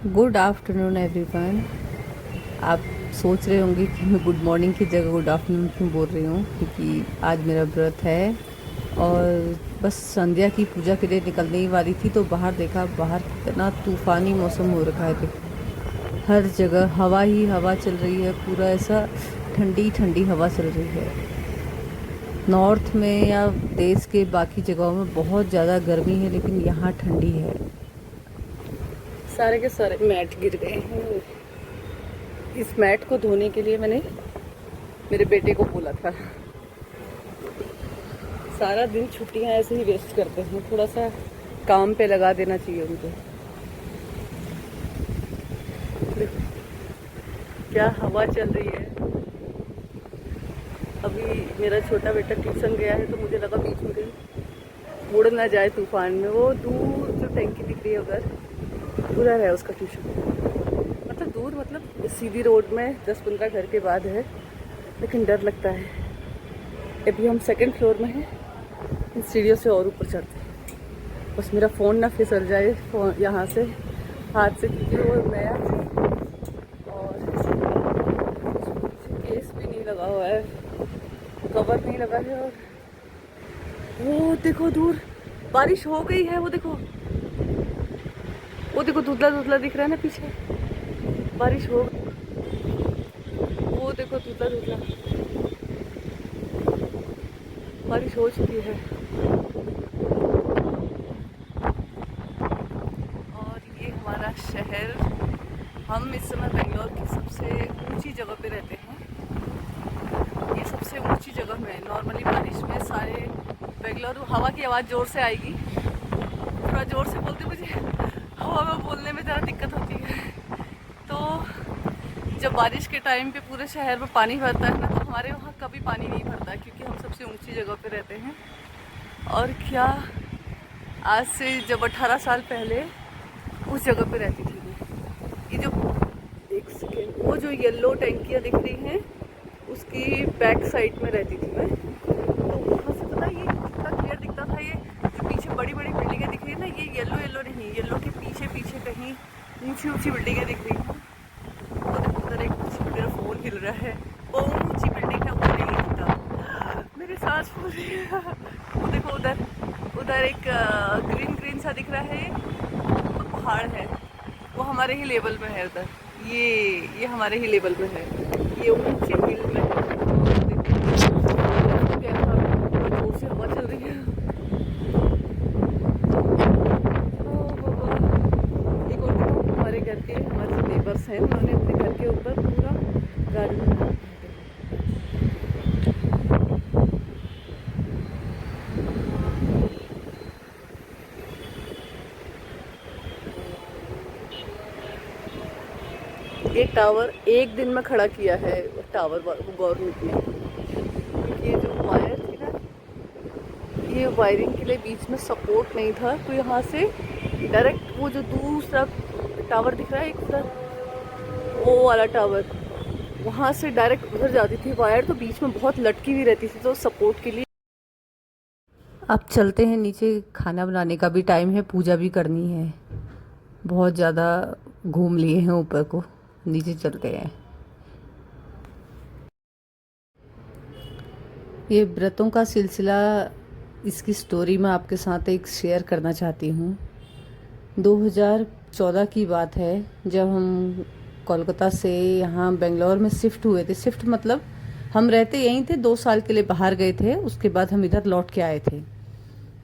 Good afternoon everyone. आप सोच रहे होंगे कि मैं गुड मॉर्निंग की जगह गुड आफ्टरनून क्यों बोल रही हूँ, क्योंकि आज मेरा व्रत है और बस संध्या की पूजा के लिए निकलने ही वाली थी तो बाहर देखा, बाहर कितना तूफ़ानी मौसम हो रखा है। देखो हर जगह हवा ही हवा चल रही है, पूरा ऐसा ठंडी ठंडी हवा चल रही है। नॉर्थ में या देश के बाकी जगहों में बहुत ज़्यादा गर्मी है, लेकिन यहाँ ठंडी है। सारे के सारे मैट गिर गए हैं। इस मैट को धोने के लिए मैंने मेरे बेटे को बोला था। सारा दिन छुट्टियां ऐसे ही वेस्ट करते हैं, थोड़ा सा काम पे लगा देना चाहिए उनको। देखो क्या हवा चल रही है। अभी मेरा छोटा बेटा ट्यूशन गया है तो मुझे लगा बीच में कहीं उड़ ना जाए तूफान में। वो दूर जो टैंकी दिख रही है उधर है उसका ट्यूशन। मतलब दूर, मतलब सीधी रोड में 10-15 घर के बाद है, लेकिन डर लगता है। अभी हम सेकंड फ्लोर में हैं, इन सीढ़ियों से और ऊपर चढ़ते हैं। बस मेरा फ़ोन ना फिसल जाए यहाँ से हाथ से, क्योंकि वो नया और केस भी नहीं लगा हुआ है, कवर नहीं लगा है। और वो देखो दूर बारिश हो गई है। वो देखो धुंधला धुंधला दिख रहा है ना पीछे, बारिश हो। वो देखो धुंधला धुंधला बारिश हो चुकी है। और ये हमारा शहर, हम इस समय बेंगलोर की सबसे ऊंची जगह पे रहते हैं। ये सबसे ऊंची जगह में नॉर्मली बारिश में सारे बेंगलोर, हवा की आवाज़ ज़ोर से आएगी। थोड़ा ज़ोर से बोलते, मुझे हवा में बोलने में ज़रा दिक्कत होती है। तो जब बारिश के टाइम पे पूरे शहर में पानी भरता है ना, तो हमारे वहाँ कभी पानी नहीं भरता, क्योंकि हम सबसे ऊंची जगह पे रहते हैं। और क्या, आज से जब 18 साल पहले उस जगह पे रहती थी मैं। ये जो, एक सेकेंड, वो जो येलो टैंकियाँ दिख रही हैं उसकी बैक साइड में रहती थी मैं। तो वहाँ से पता है ये कितना क्लियर दिखता था। ये जो पीछे बड़ी बड़ी बिल्डिंगें दिख रही है ना, ये येलो येलो नहीं, येलो के पीछे पीछे कहीं ऊंची ऊंची बिल्डिंगें दिख रही हैं। वो देखो उधर एक, मेरा फ़ोन हिल रहा है। वो ऊंची बिल्डिंग है, वो नहीं दिखता, मेरी सांस फूल रही है। वो देखो उधर, उधर एक ग्रीन ग्रीन सा दिख रहा है, वो पहाड़ है, वो हमारे ही लेवल में है उधर। ये हमारे ही लेवल में है, ये ऊंचे हिल में है। देखो कैसा जोर से हवा चल रही है। ओ बाबा, एक और देखो, हमारे घर के, हमारे जो नेबर्स हैं, उन्होंने अपने घर के ऊपर पूरा गार्डन बना रखा है। ये टावर एक दिन में खड़ा किया है, टावर गवर्नमेंट ने, क्योंकि ये जो वायर थी ना, ये वायरिंग के लिए बीच में सपोर्ट नहीं था, तो यहाँ से डायरेक्ट वो जो दूसरा टावर दिख रहा है एक उधर, वो वाला टावर, वहाँ से डायरेक्ट उधर जाती थी वायर, तो बीच में बहुत लटकी हुई रहती थी, तो सपोर्ट के लिए। अब चलते हैं नीचे, खाना बनाने का भी टाइम है, पूजा भी करनी है। बहुत ज़्यादा घूम लिए हैं ऊपर को, नीचे चलते हैं। ये व्रतों का सिलसिला, इसकी स्टोरी मैं आपके साथ एक शेयर करना चाहती हूँ। 2014 की बात है, जब हम कोलकाता से यहाँ बेंगलोर में शिफ्ट हुए थे। शिफ्ट मतलब हम रहते यहीं थे, 2 साल के लिए बाहर गए थे, उसके बाद हम इधर लौट के आए थे।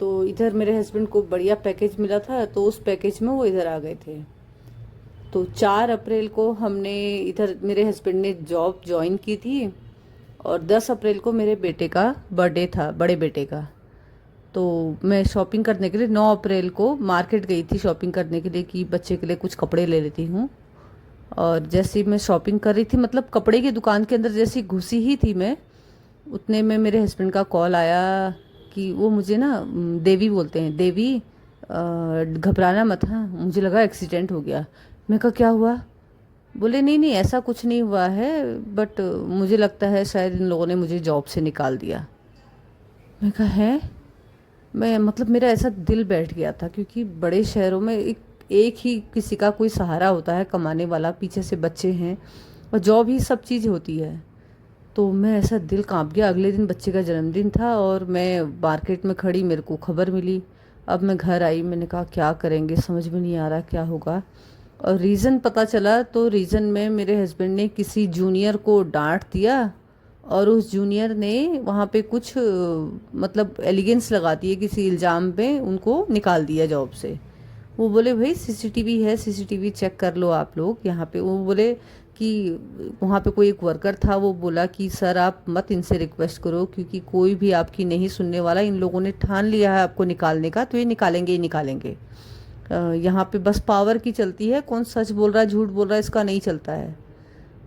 तो इधर मेरे हस्बैंड को बढ़िया पैकेज मिला था, तो उस पैकेज में वो इधर आ गए थे। तो 4 अप्रैल को हमने इधर, मेरे हस्बैंड ने जॉब ज्वाइन की थी, और 10 अप्रैल को मेरे बेटे का बर्थडे था, बड़े बेटे का। तो मैं शॉपिंग करने के लिए 9 अप्रैल को मार्केट गई थी शॉपिंग करने के लिए, कि बच्चे के लिए कुछ कपड़े ले लेती हूँ। और जैसे ही मैं शॉपिंग कर रही थी, मतलब कपड़े की दुकान के अंदर जैसी घुसी ही थी मैं, उतने में मेरे हस्बैंड का कॉल आया कि वो मुझे ना, देवी बोलते हैं, देवी घबराना मत, हाँ मुझे लगा एक्सीडेंट हो गया। मैं कहा क्या हुआ? बोले नहीं नहीं ऐसा कुछ नहीं हुआ है, बट मुझे लगता है शायद इन लोगों ने मुझे जॉब से निकाल दिया। मैं कहा है, मैं मतलब मेरा ऐसा दिल बैठ गया था, क्योंकि बड़े शहरों में एक एक ही किसी का कोई सहारा होता है कमाने वाला, पीछे से बच्चे हैं और जॉब ही सब चीज़ होती है। तो मैं ऐसा दिल कांप गया। अगले दिन बच्चे का जन्मदिन था और मैं मार्केट में खड़ी, मेरे को खबर मिली। अब मैं घर आई, मैंने कहा क्या करेंगे, समझ में नहीं आ रहा क्या होगा। और रीज़न पता चला तो रीज़न में मेरे हस्बैंड ने किसी जूनियर को डांट दिया और उस जूनियर ने वहाँ पे कुछ मतलब एलिगेंस लगा दिए, किसी इल्ज़ाम पे उनको निकाल दिया जॉब से। वो बोले भाई सीसीटीवी है, सीसीटीवी चेक कर लो आप लोग यहाँ पे। वो बोले कि वहाँ पे कोई एक वर्कर था, वो बोला कि सर आप मत इनसे रिक्वेस्ट करो क्योंकि कोई भी आपकी नहीं सुनने वाला, इन लोगों ने ठान लिया है आपको निकालने का तो ये निकालेंगे ही निकालेंगे। यहाँ पे बस पावर की चलती है, कौन सच बोल रहा है झूठ बोल रहा है इसका नहीं चलता है।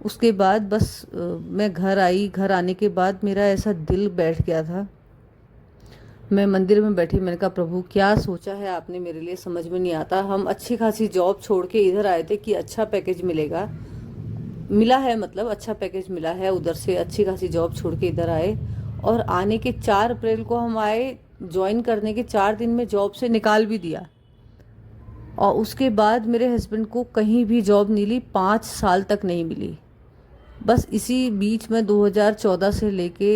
उसके बाद बस मैं घर आई। घर आने के बाद मेरा ऐसा दिल बैठ गया था। मैं मंदिर में बैठी, मैंने कहा प्रभु क्या सोचा है आपने मेरे लिए, समझ में नहीं आता। हम अच्छी खासी जॉब छोड़ के इधर आए थे कि अच्छा पैकेज मिलेगा, मिला है, मतलब अच्छा पैकेज मिला है, उधर से अच्छी खासी जॉब छोड़ के इधर आए। और आने के 4 अप्रैल को हम आए, ज्वाइन करने के 4 दिन में जॉब से निकाल भी दिया। और उसके बाद मेरे हस्बैंड को कहीं भी जॉब नहीं मिली, 5 साल तक नहीं मिली। बस इसी बीच में 2014 से लेके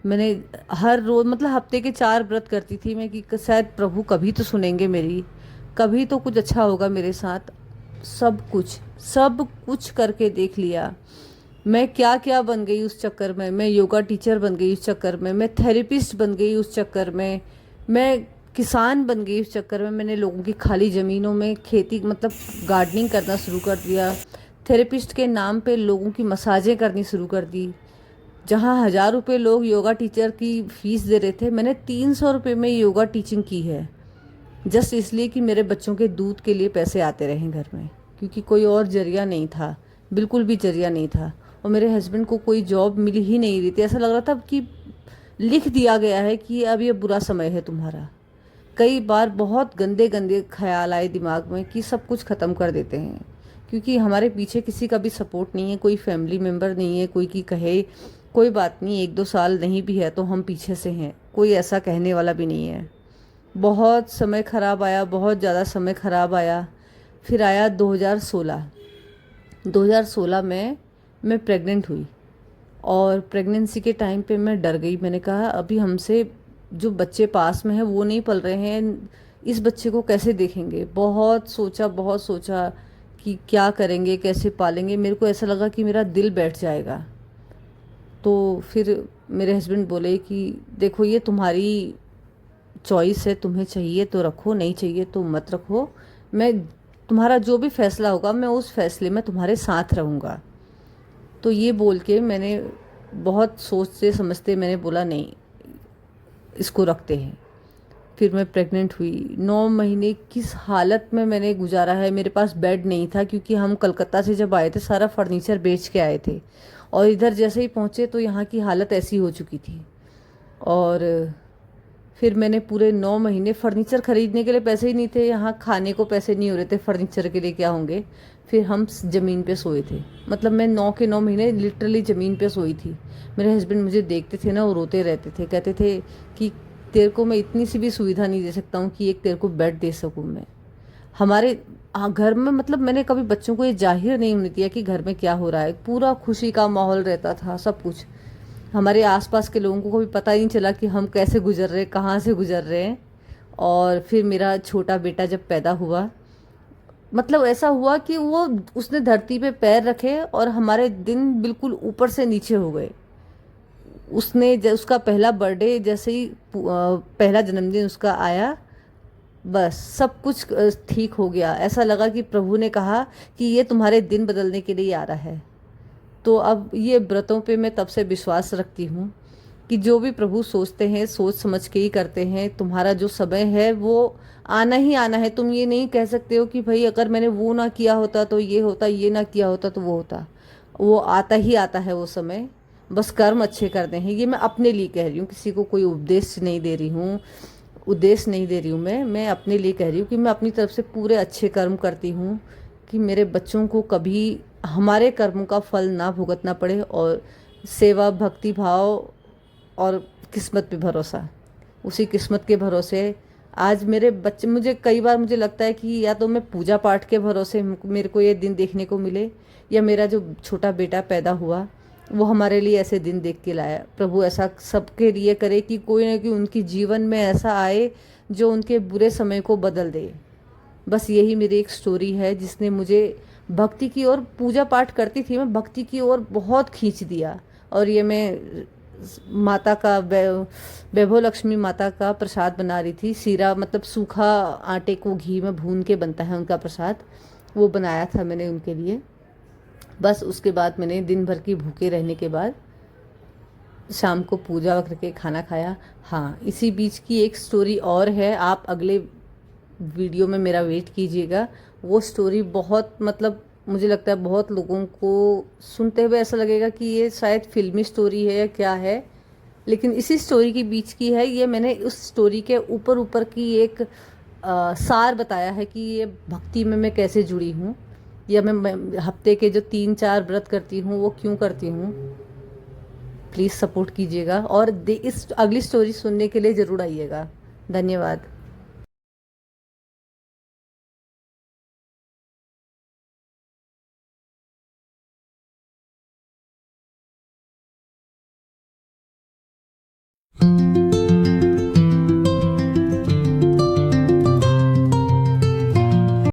मैंने हर रोज मतलब हफ्ते के 4 व्रत करती थी मैं कि शायद प्रभु कभी तो सुनेंगे मेरी, कभी तो कुछ अच्छा होगा मेरे साथ। सब कुछ करके देख लिया। मैं क्या क्या बन गई उस चक्कर में। मैं योगा टीचर बन गई उस चक्कर में, मैं थेरेपिस्ट बन गई उस चक्कर में, मैं किसान बन गई उस चक्कर में। मैंने लोगों की खाली ज़मीनों में खेती मतलब गार्डनिंग करना शुरू कर दिया। थेरेपिस्ट के नाम पे लोगों की मसाजें करनी शुरू कर दी। जहाँ 1000 रुपये लोग योगा टीचर की फ़ीस दे रहे थे, मैंने 300 रुपये में योगा टीचिंग की है, जस्ट इसलिए कि मेरे बच्चों के दूध के लिए पैसे आते रहें घर में, क्योंकि कोई और जरिया नहीं था, बिल्कुल भी जरिया नहीं था। और मेरे हस्बैंड को कोई जॉब मिल ही नहीं रही थी। ऐसा लग रहा था कि लिख दिया गया है कि अब ये बुरा समय है तुम्हारा। कई बार बहुत गंदे गंदे ख्याल आए दिमाग में कि सब कुछ ख़त्म कर देते हैं, क्योंकि हमारे पीछे किसी का भी सपोर्ट नहीं है, कोई फैमिली मेम्बर नहीं है, कोई की कहे कोई बात नहीं, 1-2 साल नहीं भी है तो हम पीछे से हैं, कोई ऐसा कहने वाला भी नहीं है। बहुत समय ख़राब आया, बहुत ज़्यादा समय ख़राब आया। फिर आया 2016। 2016 में मैं प्रेग्नेंट हुई और प्रेगनेंसी के टाइम पे मैं डर गई। मैंने कहा अभी हमसे जो बच्चे पास में हैं वो नहीं पल रहे हैं, इस बच्चे को कैसे देखेंगे। बहुत सोचा कि क्या करेंगे, कैसे पालेंगे। मेरे को ऐसा लगा कि मेरा दिल बैठ जाएगा। तो फिर मेरे हस्बैंड बोले कि देखो ये तुम्हारी चॉइस है, तुम्हें चाहिए तो रखो, नहीं चाहिए तो मत रखो। मैं तुम्हारा जो भी फैसला होगा मैं उस फैसले में तुम्हारे साथ रहूँगा। तो ये बोल के मैंने बहुत सोचते समझते मैंने बोला नहीं, इसको रखते हैं। फिर मैं प्रेग्नेंट हुई। 9 महीने किस हालत में मैंने गुजारा है। मेरे पास बेड नहीं था क्योंकि हम कलकत्ता से जब आए थे सारा फर्नीचर बेच के आए थे और इधर जैसे ही पहुँचे तो यहाँ की हालत ऐसी हो चुकी थी। और फिर मैंने पूरे 9 महीने फर्नीचर ख़रीदने के लिए पैसे ही नहीं थे, यहाँ खाने को पैसे नहीं हो रहे थे, फर्नीचर के लिए क्या होंगे। फिर हम ज़मीन पे सोए थे, मतलब मैं 9 के 9 महीने लिटरली ज़मीन पे सोई थी। मेरे हस्बैंड मुझे देखते थे ना, वो रोते रहते थे, कहते थे कि तेरे को मैं इतनी सी भी सुविधा नहीं दे सकता हूँ कि एक तेरे को बेड दे सकूँ मैं। हमारे घर में मतलब मैंने कभी बच्चों को ये जाहिर नहीं होने दिया कि घर में क्या हो रहा है। पूरा खुशी का माहौल रहता था, सब कुछ। हमारे आसपास के लोगों को भी पता ही नहीं चला कि हम कैसे गुजर रहे हैं, कहाँ से गुजर रहे हैं। और फिर मेरा छोटा बेटा जब पैदा हुआ, मतलब ऐसा हुआ कि वो उसने धरती पे पैर रखे और हमारे दिन बिल्कुल ऊपर से नीचे हो गए। उसका पहला बर्थडे जैसे ही पहला जन्मदिन उसका आया, बस सब कुछ ठीक हो गया। ऐसा लगा कि प्रभु ने कहा कि ये तुम्हारे दिन बदलने के लिए आ रहा है। तो अब ये व्रतों पे मैं तब से विश्वास रखती हूँ कि जो भी प्रभु सोचते हैं सोच समझ के ही करते हैं। तुम्हारा जो समय है वो आना ही आना है। तुम ये नहीं कह सकते हो कि भाई अगर मैंने वो ना किया होता तो ये होता, ये ना किया होता तो वो होता। वो आता ही आता है वो समय। बस कर्म अच्छे करने हैं। ये मैं अपने लिए कह रही हूँ, किसी को कोई उपदेश नहीं दे रही हूँ, उद्देश्य नहीं दे रही हूँ। मैं अपने लिए कह रही हूँ कि मैं अपनी तरफ से पूरे अच्छे कर्म करती हूँ कि मेरे बच्चों को कभी हमारे कर्मों का फल ना भुगतना पड़े। और सेवा, भक्ति भाव और किस्मत पे भरोसा, उसी किस्मत के भरोसे आज मेरे बच्चे, मुझे कई बार मुझे लगता है कि या तो मैं पूजा पाठ के भरोसे मेरे को ये दिन देखने को मिले, या मेरा जो छोटा बेटा पैदा हुआ वो हमारे लिए ऐसे दिन देख के लाया। प्रभु ऐसा सबके लिए करे कि कोई ना कोई उनकी जीवन में ऐसा आए जो उनके बुरे समय को बदल दे। बस यही मेरी एक स्टोरी है जिसने मुझे भक्ति की ओर, पूजा पाठ करती थी मैं, भक्ति की ओर बहुत खींच दिया। और ये मैं माता का वैभव लक्ष्मी माता का प्रसाद बना रही थी। सीरा मतलब सूखा आटे को घी में भून के बनता है उनका प्रसाद, वो बनाया था मैंने उनके लिए। बस उसके बाद मैंने दिन भर की भूखे रहने के बाद शाम को पूजा करके खाना खाया। हाँ, इसी बीच की एक स्टोरी और है, आप अगले वीडियो में मेरा वेट कीजिएगा। वो स्टोरी बहुत, मतलब मुझे लगता है बहुत लोगों को सुनते हुए ऐसा लगेगा कि ये शायद फिल्मी स्टोरी है या क्या है, लेकिन इसी स्टोरी के बीच की है ये। मैंने उस स्टोरी के ऊपर ऊपर की एक सार बताया है कि ये भक्ति में मैं कैसे जुड़ी हूँ, या मैं हफ्ते के जो 3-4 व्रत करती हूँ वो क्यों करती हूँ। प्लीज़ सपोर्ट कीजिएगा और इस अगली स्टोरी सुनने के लिए ज़रूर आइएगा। धन्यवाद।